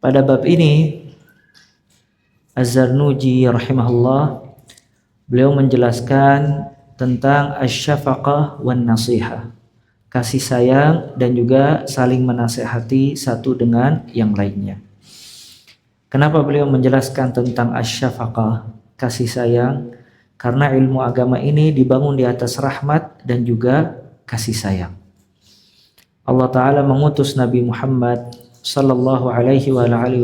Pada bab ini Az-Zarnuji rahimahullah, beliau menjelaskan tentang asy-syafaqah wan nasihah, kasih sayang dan juga saling menasehati satu dengan yang lainnya. Kenapa beliau menjelaskan tentang asy-syafaqah, kasih sayang? Karena ilmu agama ini dibangun di atas rahmat dan juga kasih sayang. Allah Ta'ala mengutus Nabi Muhammad sallallahu alaihi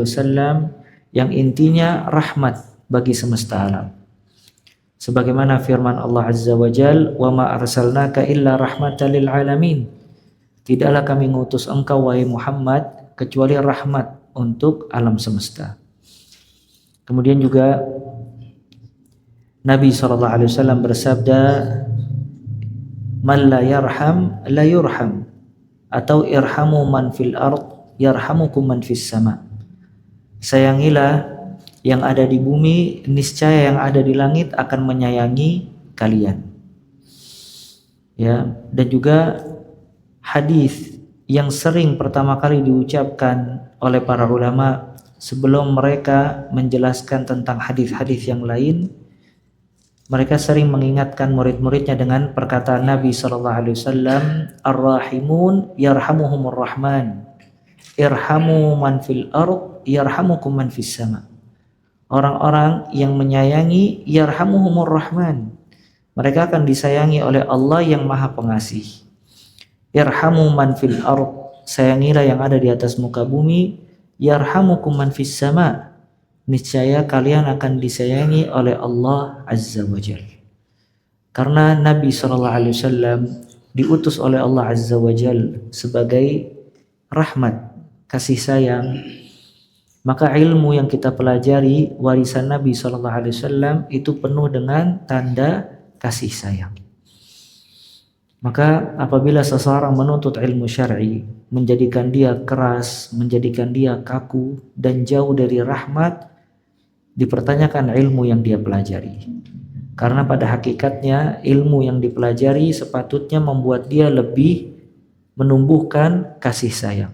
wasallam yang intinya rahmat bagi semesta alam. Sebagaimana firman Allah Azza wa Jal, "Wa ma arsalnaka illa rahmatan lil alamin." Tidaklah kami mengutus engkau wahai Muhammad kecuali rahmat untuk alam semesta. Kemudian juga Nabi sallallahu alaihi wasallam bersabda, "Man la yarham la yurham." Atau irhamu man fil ard yarhamukum man fis sama. Sayangilah yang ada di bumi, niscaya yang ada di langit akan menyayangi kalian. Ya, dan juga hadis yang sering pertama kali diucapkan oleh para ulama sebelum mereka menjelaskan tentang hadis-hadis yang lain, mereka sering mengingatkan murid-muridnya dengan perkataan Nabi sallallahu alaihi wasallam, "Ar-rahimun yarhamuhumur rahman. Irhamu man fil ard yarhamukum man fis sama." Orang-orang yang menyayangi yarhamuhumur rahman, mereka akan disayangi oleh Allah yang Maha Pengasih. Irhamu man fil ard, sayangilah yang ada di atas muka bumi. Yarhamukum man fis sama, niscaya kalian akan disayangi oleh Allah Azza wa Jalla. Karena Nabi SAW diutus oleh Allah Azza wa Jalla sebagai rahmat, kasih sayang, maka ilmu yang kita pelajari warisan Nabi SAW itu penuh dengan tanda kasih sayang. Maka apabila seseorang menuntut ilmu syar'i, menjadikan dia keras, menjadikan dia kaku dan jauh dari rahmat, dipertanyakan ilmu yang dia pelajari. Karena pada hakikatnya ilmu yang dipelajari sepatutnya membuat dia lebih menumbuhkan kasih sayang.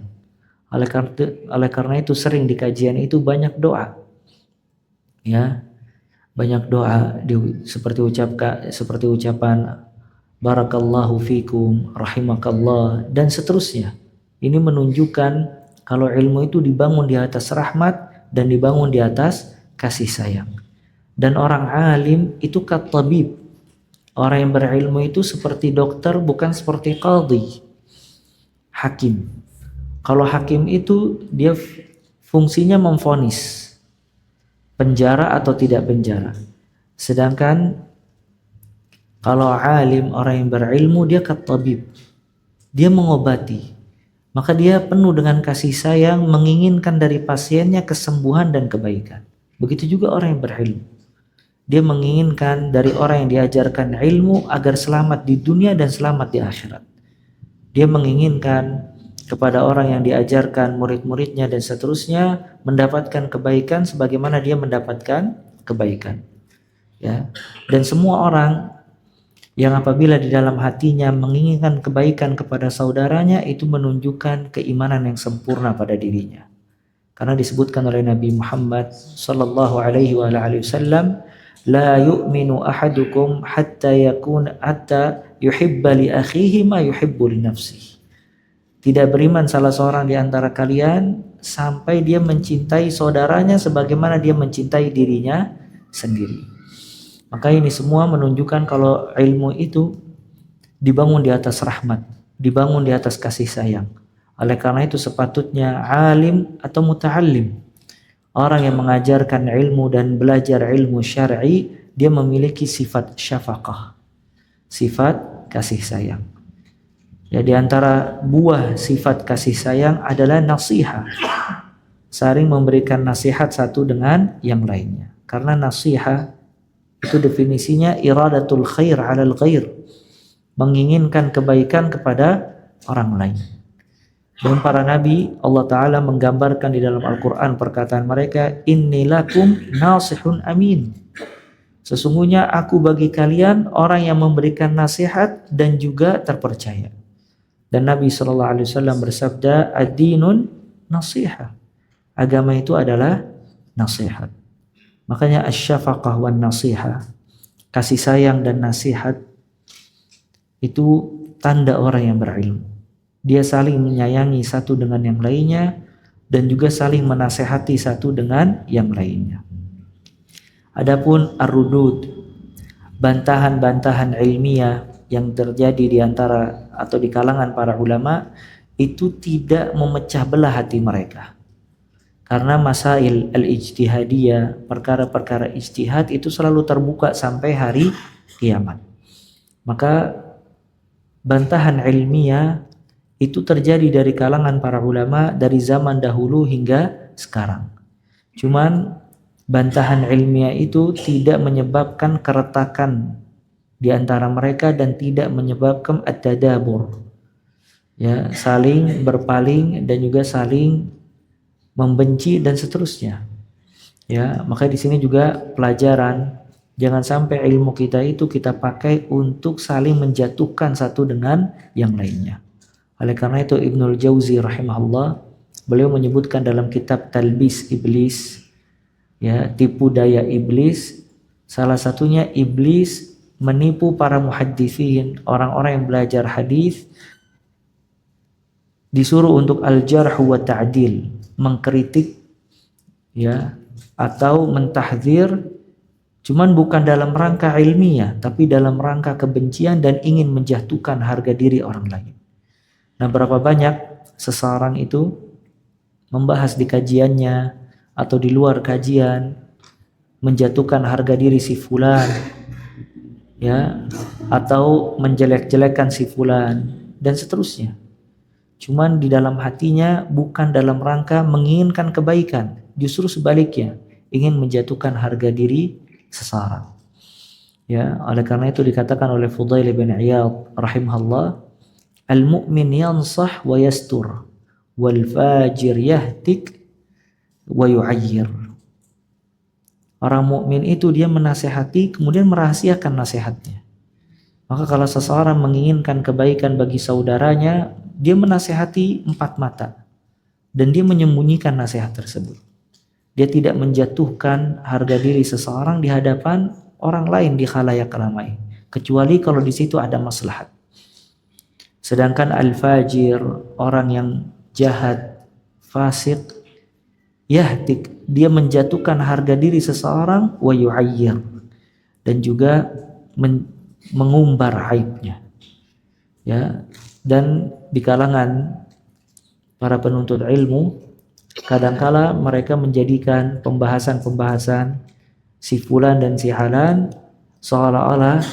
Oleh karena itu sering di kajian itu banyak doa. Ya. Banyak doa seperti ucapan barakallahu fikum, rahimakallah dan seterusnya. Ini menunjukkan kalau ilmu itu dibangun di atas rahmat dan dibangun di atas kasih sayang. Dan orang alim itu kat-tabib. Orang yang berilmu itu seperti dokter, bukan seperti qadhi, hakim. Kalau hakim itu dia fungsinya memvonis penjara atau tidak penjara. Sedangkan kalau alim, orang yang berilmu, dia kat-tabib, dia mengobati. Maka dia penuh dengan kasih sayang, menginginkan dari pasiennya kesembuhan dan kebaikan. Begitu juga orang yang berilmu. Dia menginginkan dari orang yang diajarkan ilmu agar selamat di dunia dan selamat di akhirat. Dia menginginkan kepada orang yang diajarkan, murid-muridnya dan seterusnya, mendapatkan kebaikan sebagaimana dia mendapatkan kebaikan. Ya. Dan semua orang yang apabila di dalam hatinya menginginkan kebaikan kepada saudaranya, itu menunjukkan keimanan yang sempurna pada dirinya. Karena disebutkan oleh Nabi Muhammad sallallahu alaihi wasallam, la yu'minu ahadukum hatta yuhibba li akhihi ma yuhibbu li nafsihi. Tidak beriman salah seorang di antara kalian sampai dia mencintai saudaranya sebagaimana dia mencintai dirinya sendiri. Maka ini semua menunjukkan kalau ilmu itu dibangun di atas rahmat, dibangun di atas kasih sayang. Oleh karena itu sepatutnya alim atau muta'allim, orang yang mengajarkan ilmu dan belajar ilmu syar'i, dia memiliki sifat syafaqah, sifat kasih sayang. Ya, di antara buah sifat kasih sayang adalah nasihat, saling memberikan nasihat satu dengan yang lainnya. Karena nasihat itu definisinya iradatul khair 'alal ghair, menginginkan kebaikan kepada orang lain. Dan para nabi, Allah Ta'ala menggambarkan di dalam Al-Quran perkataan mereka, inni lakum nasihun amin. Sesungguhnya aku bagi kalian orang yang memberikan nasihat dan juga terpercaya. Dan Nabi SAW bersabda, ad-dinun nasiha. Agama itu adalah nasihat. Makanya asy-syafaqah wan nasihah, kasih sayang dan nasihat itu tanda orang yang berilmu. Dia saling menyayangi satu dengan yang lainnya dan juga saling menasehati satu dengan yang lainnya. Adapun ar-rudud, bantahan-bantahan ilmiah yang terjadi di antara atau di kalangan para ulama itu tidak memecah belah hati mereka. Karena masail al-ijtihadiyah, perkara-perkara ijtihad itu selalu terbuka sampai hari kiamat. Maka bantahan ilmiah itu terjadi dari kalangan para ulama dari zaman dahulu hingga sekarang. Cuman bantahan ilmiah itu tidak menyebabkan keretakan di antara mereka dan tidak menyebabkan at-tadabur, ya, saling berpaling dan juga saling membenci dan seterusnya. Ya, maka di sini juga pelajaran, jangan sampai ilmu kita itu kita pakai untuk saling menjatuhkan satu dengan yang lainnya. Oleh karena itu Ibnul Jauzi rahimahullah, beliau menyebutkan dalam kitab Talbis Iblis, ya, tipu daya iblis, salah satunya iblis menipu para muhadditsin, orang-orang yang belajar hadis, disuruh untuk al-jarh wa ta'dil, mengkritik, ya, atau mentahdzir, cuman bukan dalam rangka ilmiah tapi dalam rangka kebencian dan ingin menjatuhkan harga diri orang lain. Nah, berapa banyak seseorang itu membahas di kajiannya atau di luar kajian menjatuhkan harga diri si fulan, ya, atau menjelek-jelekan si fulan dan seterusnya. Cuman di dalam hatinya bukan dalam rangka menginginkan kebaikan, justru sebaliknya ingin menjatuhkan harga diri seseorang. Ya, oleh karena itu dikatakan oleh Fudail bin Iyad rahimahullah, al-mu'min yansah wa yastur, wal fajir yahtik wa yu'ayyir. Orang mukmin itu dia menasehati kemudian merahasiakan nasihatnya. Maka kalau seseorang menginginkan kebaikan bagi saudaranya, dia menasehati empat mata dan dia menyembunyikan nasihat tersebut. Dia tidak menjatuhkan harga diri seseorang di hadapan orang lain di khalayak ramai, kecuali kalau di situ ada maslahat. Sedangkan al-fajir, orang yang jahat, fasik, yahtik, dia menjatuhkan harga diri seseorang, wa yu'ayyir, dan juga mengumbar aibnya. Ya, dan di kalangan para penuntut ilmu kadangkala mereka menjadikan pembahasan-pembahasan si fulan dan si halan seolah-olah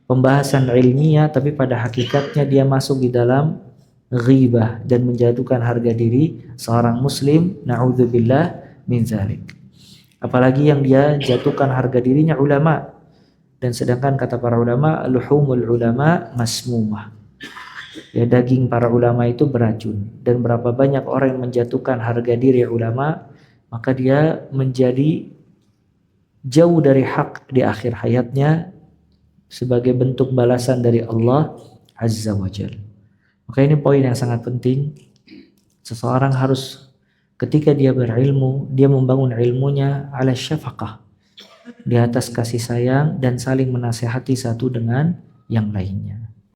pembahasan ilmiah, tapi pada hakikatnya dia masuk di dalam ghibah dan menjatuhkan harga diri seorang muslim, na'udzubillah min zalik. Apalagi yang dia jatuhkan harga dirinya ulama, dan sedangkan kata para ulama luhumul ulama masmumah, ya, daging para ulama itu beracun. Dan berapa banyak orang yang menjatuhkan harga diri ulama, maka dia menjadi jauh dari hak di akhir hayatnya sebagai bentuk balasan dari Allah Azza wa Jalla. Maka ini poin yang sangat penting. Seseorang harus ketika dia berilmu, dia membangun ilmunya ala syafaqah, di atas kasih sayang dan saling menasehati satu dengan yang lainnya.